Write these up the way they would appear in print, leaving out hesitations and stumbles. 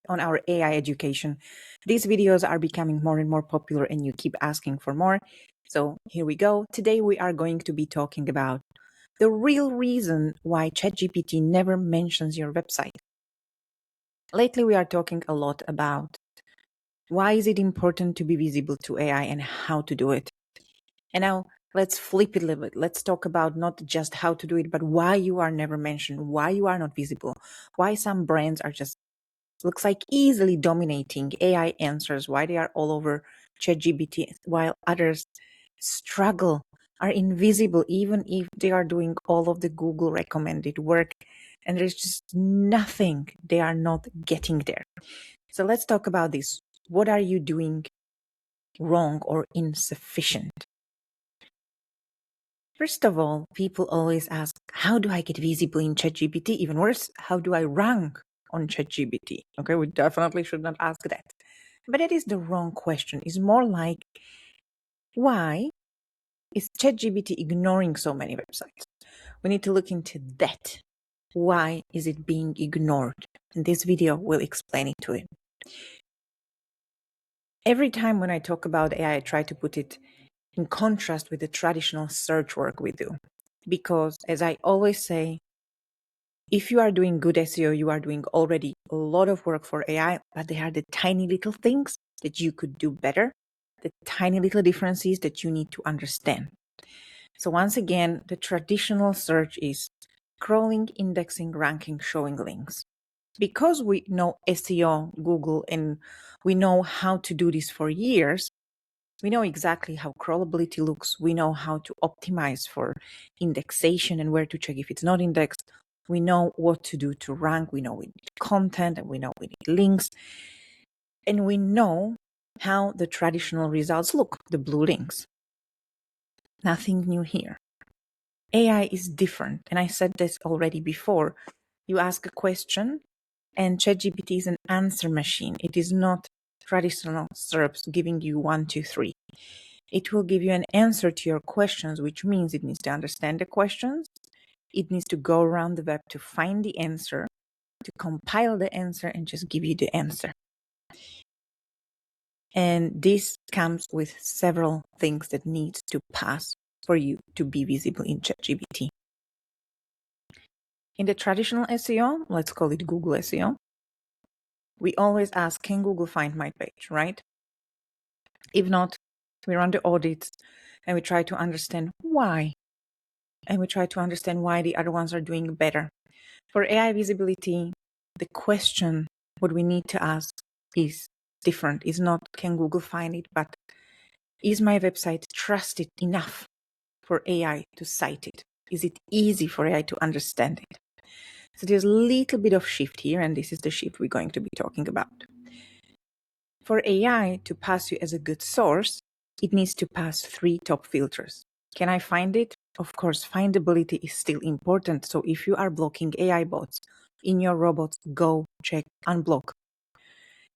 on our AI education. These videos are becoming more and more popular and you keep asking for more. So here we go. Today we are going to be talking about the real reason why ChatGPT never mentions your website. Lately we are talking a lot about why is it important to be visible to AI and how to do it. And now let's flip it a little bit. Let's talk about not just how to do it, but why you are never mentioned, why you are not visible, why some brands are just, looks like easily dominating AI answers, why they are all over ChatGPT, while others struggle, are invisible, even if they are doing all of the Google recommended work. And there's just nothing, they are not getting there. So let's talk about this. What are you doing wrong or insufficient? First of all, people always ask, how do I get visible in ChatGPT? Even worse, how do I rank on ChatGPT? Okay, we definitely should not ask that. But that is the wrong question. It's more like, why is ChatGPT ignoring so many websites? We need to look into that. Why is it being ignored? And this video will explain it to you. Every time when I talk about AI, I try to put it in contrast with the traditional search work we do. Because as I always say, if you are doing good SEO, you are doing already a lot of work for AI, but they are the tiny little things that you could do better, the tiny little differences that you need to understand. So once again, the traditional search is crawling, indexing, ranking, showing links. Because we know SEO, Google, and we know how to do this for years, we know exactly how crawlability looks. We know how to optimize for indexation and where to check if it's not indexed. We know what to do to rank. We know we need content and we know we need links. And we know how the traditional results look, the blue links. Nothing new here. AI is different. And I said this already before. You ask a question and ChatGPT is an answer machine. It is not traditional SERPs giving you 1, 2, 3. It will give you an answer to your questions, which means it needs to understand the questions. It needs to go around the web to find the answer, to compile the answer, and just give you the answer. And this comes with several things that need to pass for you to be visible in ChatGPT. In the traditional SEO, let's call it Google SEO, we always ask, can Google find my page, right? If not, we run the audits and we try to understand why. And we try to understand why the other ones are doing better. For AI visibility, the question, what we need to ask is different. It's not, can Google find it, but is my website trusted enough for AI to cite it? Is it easy for AI to understand it? So there's a little bit of shift here, and this is the shift we're going to be talking about. For AI to pass you as a good source, it needs to pass 3 top filters. Can I find it? Of course, findability is still important. So if you are blocking AI bots in your robots, go check unblock.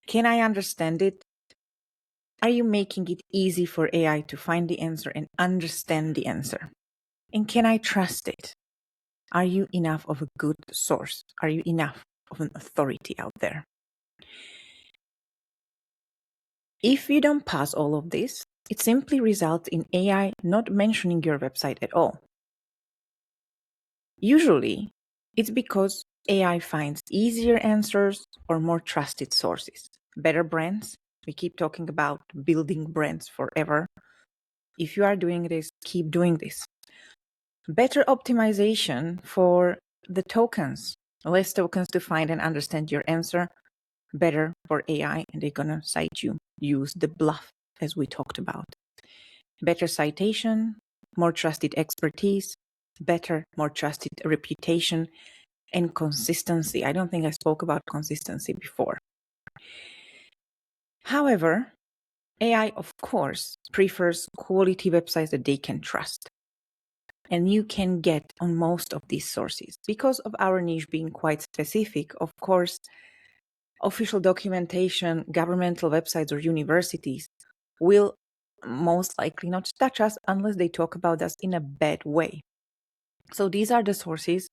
Can I understand it? Are you making it easy for AI to find the answer and understand the answer? And can I trust it? Are you enough of a good source? Are you enough of an authority out there? If you don't pass all of this, it simply results in AI not mentioning your website at all. Usually, it's because AI finds easier answers or more trusted sources. Better brands. We keep talking about building brands forever. If you are doing this, keep doing this. Better optimization for the tokens. Less tokens to find and understand your answer. Better for AI, and they're gonna cite you. Use the bluff, as we talked about. Better citation, more trusted expertise, better, more trusted reputation, and consistency. I don't think I spoke about consistency before. However, AI, of course, prefers quality websites that they can trust. And you can get on most of these sources. Because of our niche being quite specific, of course, official documentation, governmental websites, or universities will most likely not touch us unless they talk about us in a bad way. So these are the sources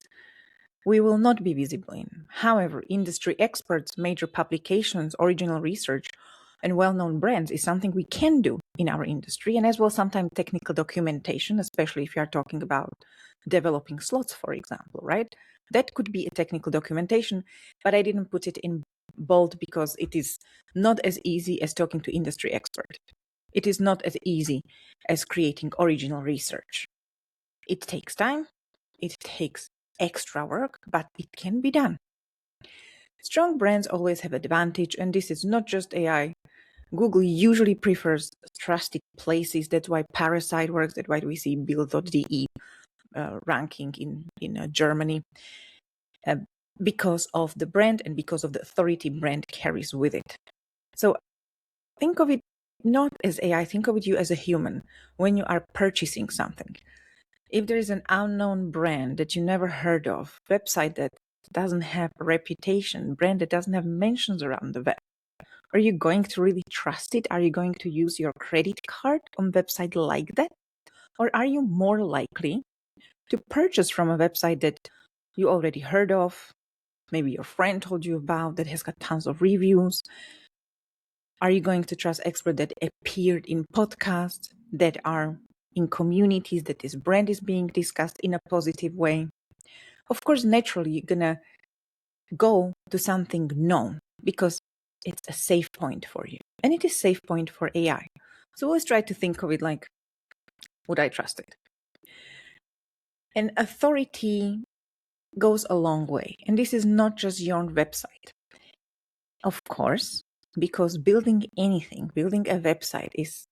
we will not be visible in. However, industry experts, major publications, original research, and well-known brands is something we can do in our industry, and as well sometimes technical documentation, especially if you are talking about developing slots, for example, right? That could be a technical documentation, but I didn't put it in bold because it is not as easy as talking to industry expert. It is not as easy as creating original research. It takes time, it takes extra work, but it can be done. Strong brands always have advantage, and this is not just AI. Google usually prefers trusted places. That's why Parasite works. That's why we see Bild.de ranking in Germany, because of the brand and because of the authority brand carries with it. So think of it not as AI, think of you as a human when you are purchasing something. If there is an unknown brand that you never heard of, website that doesn't have a reputation, brand that doesn't have mentions around the web, are you going to really trust it? Are you going to use your credit card on website like that? Or are you more likely to purchase from a website that you already heard of, maybe your friend told you about, that has got tons of reviews? Are you going to trust experts that appeared in podcasts, that are in communities, that this brand is being discussed in a positive way? Of course, naturally, you're going to go to something known because it's a safe point for you. And it is a safe point for AI. So always try to think of it like, would I trust it? And authority goes a long way. And this is not just your own website. Of course, because building anything, building a website is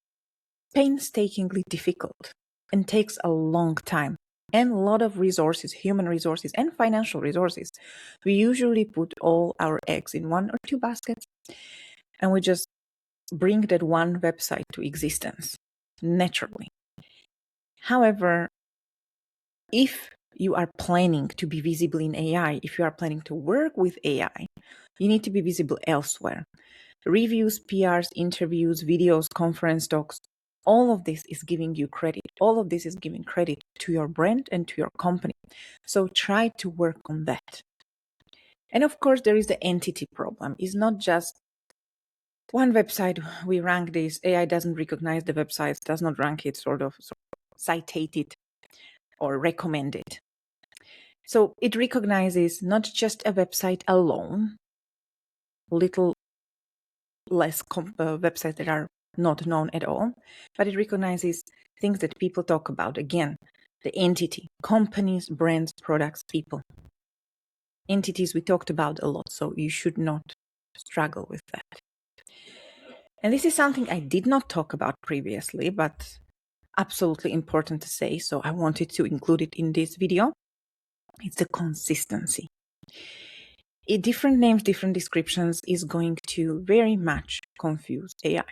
painstakingly difficult and takes a long time and a lot of resources, human resources and financial resources. We usually put all our eggs in one or two baskets and we just bring that one website to existence naturally. However, if you are planning to be visible in AI, if you are planning to work with AI, you need to be visible elsewhere. Reviews, PRs, interviews, videos, conference talks, all of this is giving you credit. All of this is giving credit to your brand and to your company. So try to work on that. And of course, there is the entity problem. It's not just one website, we rank this, AI doesn't recognize the websites, does not rank it, sort of citate it or recommend it. So it recognizes not just a website alone, little less websites that are not known at all, but it recognizes things that people talk about. Again, the entity, companies, brands, products, people. Entities we talked about a lot, so you should not struggle with that. And this is something I did not talk about previously, but absolutely important to say, so I wanted to include it in this video. It's the consistency. Different names, different descriptions is going to very much confuse AI.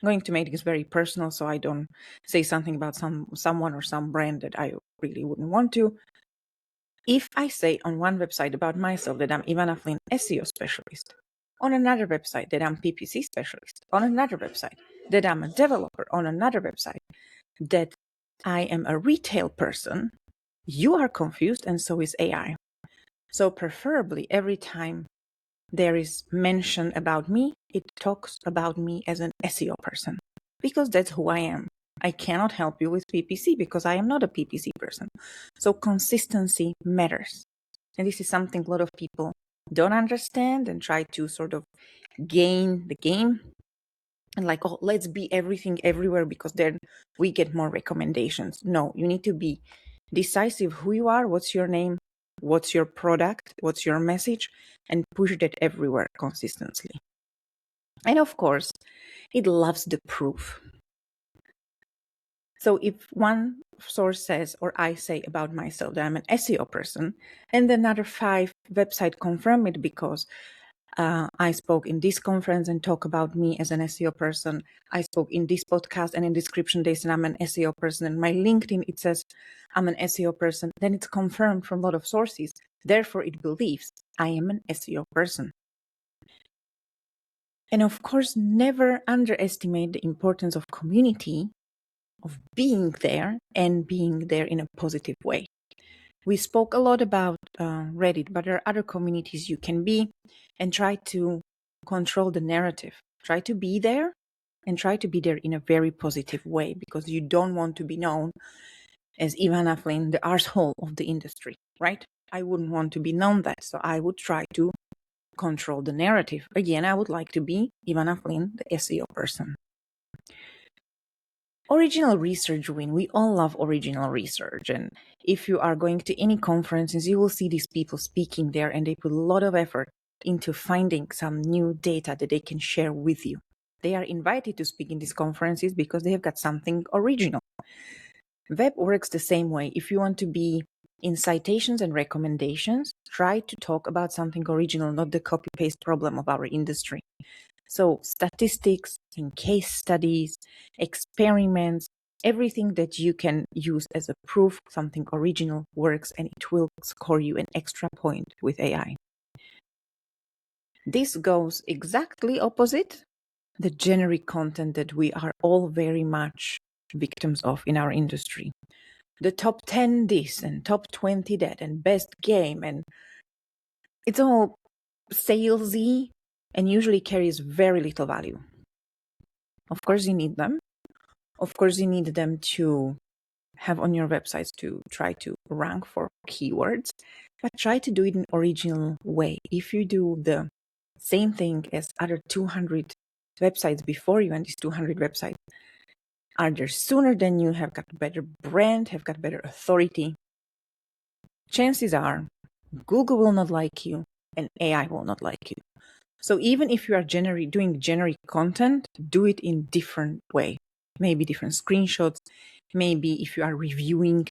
I'm going to make this very personal so I don't say something about someone or some brand that I really wouldn't want to. If I say on one website about myself that I'm Ivana Flynn, SEO specialist, on another website that I'm PPC specialist, on another website that I'm a developer, on another website that I am a retail person, you are confused and so is AI. So preferably every time there is mention about me, it talks about me as an SEO person, because that's who I am. I cannot help you with PPC because I am not a PPC person. So consistency matters. And this is something a lot of people don't understand and try to sort of gain the game. And like, oh, let's be everything everywhere because then we get more recommendations. No, you need to be decisive who you are, what's your name, what's your product, what's your message, and push that everywhere consistently. And of course, it loves the proof. So if one source says, or I say about myself that I'm an SEO person, and another 5 websites confirm it because I spoke in this conference and talk about me as an SEO person. I spoke in this podcast and in description they said I'm an SEO person. And my LinkedIn, it says I'm an SEO person. Then it's confirmed from a lot of sources. Therefore, it believes I am an SEO person. And of course, never underestimate the importance of community, of being there and being there in a positive way. We spoke a lot about Reddit, but there are other communities you can be and try to control the narrative. Try to be there and try to be there in a very positive way, because you don't want to be known as Ivana Flynn, the arsehole of the industry, right? I wouldn't want to be known that, so I would try to control the narrative. Again, I would like to be Ivana Flynn, the SEO person. Original research win. We all love original research. And if you are going to any conferences, you will see these people speaking there, and they put a lot of effort into finding some new data that they can share with you. They are invited to speak in these conferences because they have got something original. Web works the same way. If you want to be in citations and recommendations, try to talk about something original, not the copy-paste problem of our industry. So statistics and case studies, experiments, everything that you can use as a proof something original works, and it will score you an extra point with AI. This goes exactly opposite the generic content that we are all very much victims of in our industry. The top 10 this and top 20 that and best game, and it's all salesy and usually carries very little value. Of course you need them. Of course you need them to have on your websites to try to rank for keywords, but try to do it in an original way. If you do the same thing as other 200 websites before you, and these 200 websites are there sooner than you, have got a better brand, have got better authority, chances are Google will not like you and AI will not like you. So even if you are doing generic content, do it in different way. Maybe different screenshots. Maybe if you are reviewing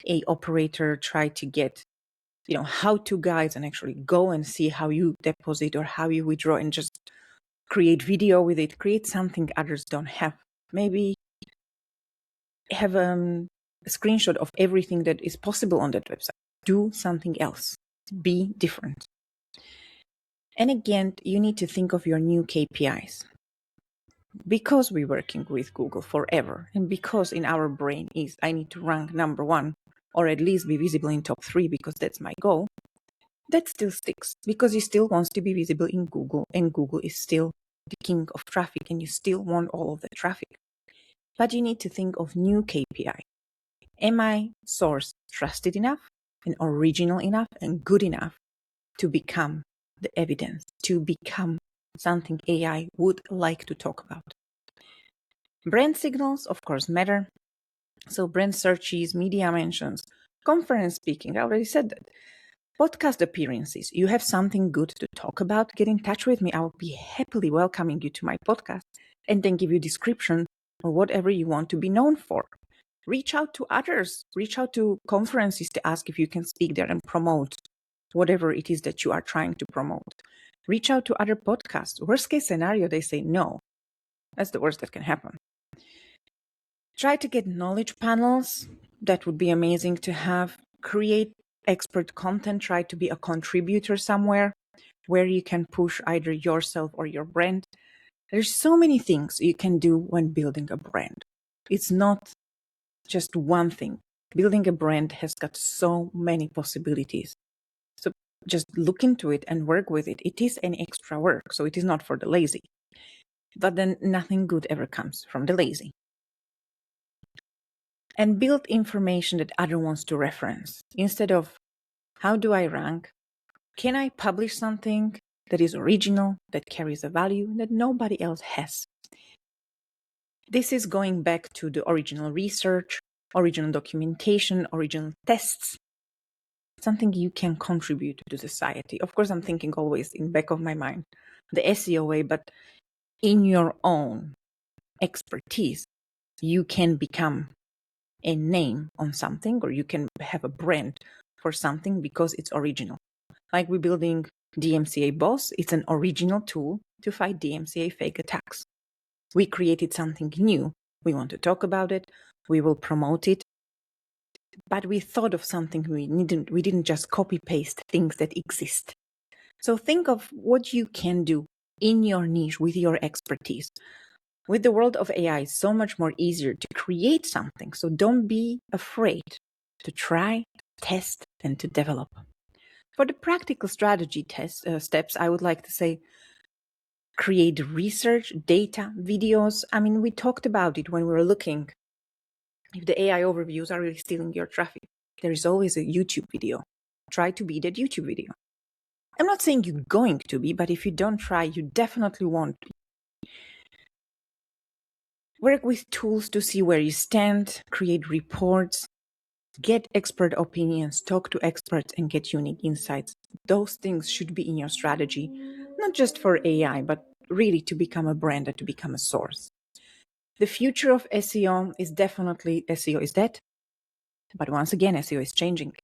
a operator, try to get, how-to guides and actually go and see how you deposit or how you withdraw, and just create video with it. Create something others don't have. Maybe have a screenshot of everything that is possible on that website. Do something else. Be different. And again, you need to think of your new KPIs. Because we're working with Google forever, and because in our brain is I need to rank number 1 or at least be visible in top 3 because that's my goal, that still sticks because he still wants to be visible in Google, and Google is still the king of traffic, and you still want all of the traffic. But you need to think of new KPI. Am I source trusted enough and original enough and good enough to become the evidence, to become something AI would like to talk about? Brand signals, of course, matter. So brand searches, media mentions, conference speaking, I already said that. Podcast appearances, you have something good to talk about, get in touch with me. I will be happily welcoming you to my podcast and then give you description or whatever you want to be known for. Reach out to others, reach out to conferences to ask if you can speak there and promote whatever it is that you are trying to promote. Reach out to other podcasts. Worst case scenario, they say no. That's the worst that can happen. Try to get knowledge panels. That would be amazing to have. Create expert content. Try to be a contributor somewhere where you can push either yourself or your brand. There's so many things you can do when building a brand. It's not just one thing. Building a brand has got so many possibilities. So just look into it and work with it. It is an extra work, so it is not for the lazy. But then nothing good ever comes from the lazy. And build information that other wants to reference. Instead of, how do I rank? Can I publish something that is original, that carries a value that nobody else has? This is going back to the original research, original documentation, original tests, something you can contribute to society. Of course, I'm thinking always in back of my mind, the SEO way, but in your own expertise, you can become a name on something, or you can have a brand for something because it's original. Like we're building DMCA Boss, it's an original tool to fight DMCA fake attacks. We created something new. We want to talk about it. We will promote it. But we thought of something we didn't just copy paste things that exist. So think of what you can do in your niche with your expertise. With the world of AI, it's so much more easier to create something. So don't be afraid to try, test, and to develop. For the practical strategy steps, I would like to say create research, data, videos. I mean, we talked about it when we were looking if the AI overviews are really stealing your traffic. There is always a YouTube video. Try to be that YouTube video. I'm not saying you're going to be, but if you don't try, you definitely won't be. Work with tools to see where you stand, create reports, get expert opinions, talk to experts, and get unique insights. Those things should be in your strategy, not just for AI, but really to become a brand and to become a source. The future of SEO is definitely SEO is dead. But once again, SEO is changing.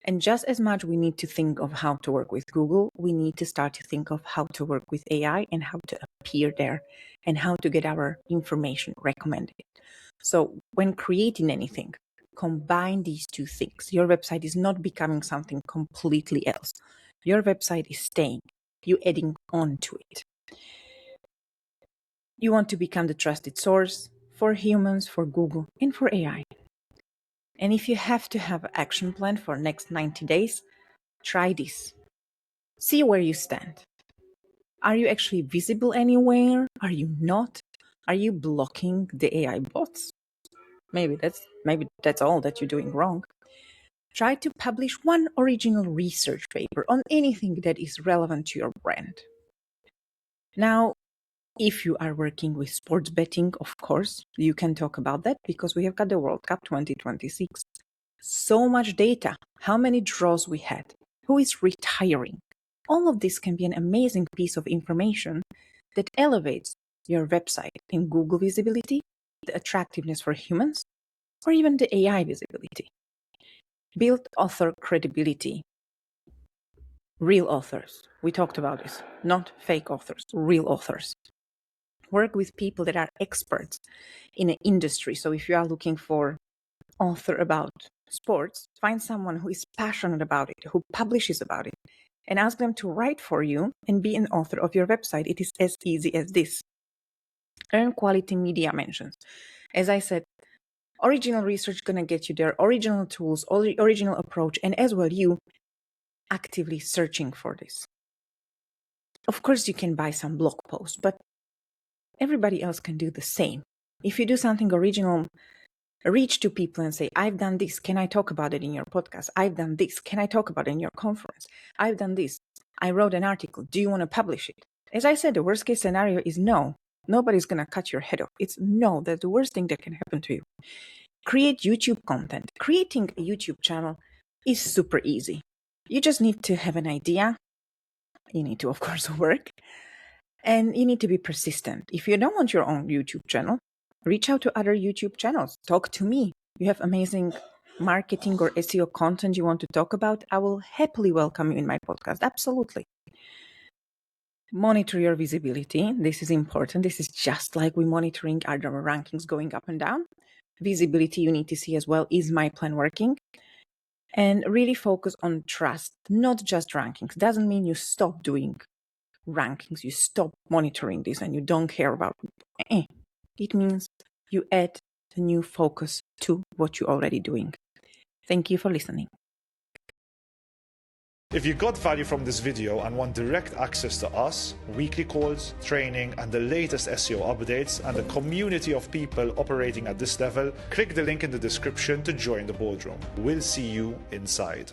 And just as much we need to think of how to work with Google, we need to start to think of how to work with AI and how to appear there and how to get our information recommended. So when creating anything, combine these two things. Your website is not becoming something completely else. Your website is staying. You're adding on to it. You want to become the trusted source for humans, for Google, and for AI. And if you have to have an action plan for next 90 days, try this. See where you stand. Are you actually visible anywhere? Are you not? Are you blocking the AI bots? Maybe that's all that you're doing wrong. Try to publish one original research paper on anything that is relevant to your brand. Now, if you are working with sports betting, of course, you can talk about that because we have got the World Cup 2026. So much data, how many draws we had, who is retiring. All of this can be an amazing piece of information that elevates your website in Google visibility, the attractiveness for humans, or even the AI visibility. Build author credibility. Real authors. We talked about this, not fake authors, real authors. Work with people that are experts in an industry. So if you are looking for author about sports, find someone who is passionate about it, who publishes about it, and ask them to write for you and be an author of your website. It is as easy as this. Earn quality media mentions. As I said, original research gonna get you there, original tools, original approach, and as well you actively searching for this. Of course, you can buy some blog posts, but everybody else can do the same. If you do something original, reach to people and say, I've done this. Can I talk about it in your podcast? I've done this. Can I talk about it in your conference? I've done this. I wrote an article. Do you want to publish it? As I said, the worst case scenario is no. Nobody's going to cut your head off. It's no. That's the worst thing that can happen to you. Create YouTube content. Creating a YouTube channel is super easy. You just need to have an idea. You need to, of course, work. And you need to be persistent. If you don't want your own YouTube channel, reach out to other YouTube channels. Talk to me. You have amazing marketing or SEO content you want to talk about. I will happily welcome you in my podcast. Absolutely. Monitor your visibility. This is important. This is just like we're monitoring our rankings going up and down. Visibility you need to see as well. Is my plan working? And really focus on trust, not just rankings. Doesn't mean you stop doing rankings, you stop monitoring this and you don't care about it. It means you add a new focus to what you're already doing. Thank you for listening. If you got value from this video and want direct access to us, weekly calls, training, and the latest SEO updates, and a community of people operating at this level, click the link in the description to join the boardroom. We'll see you inside.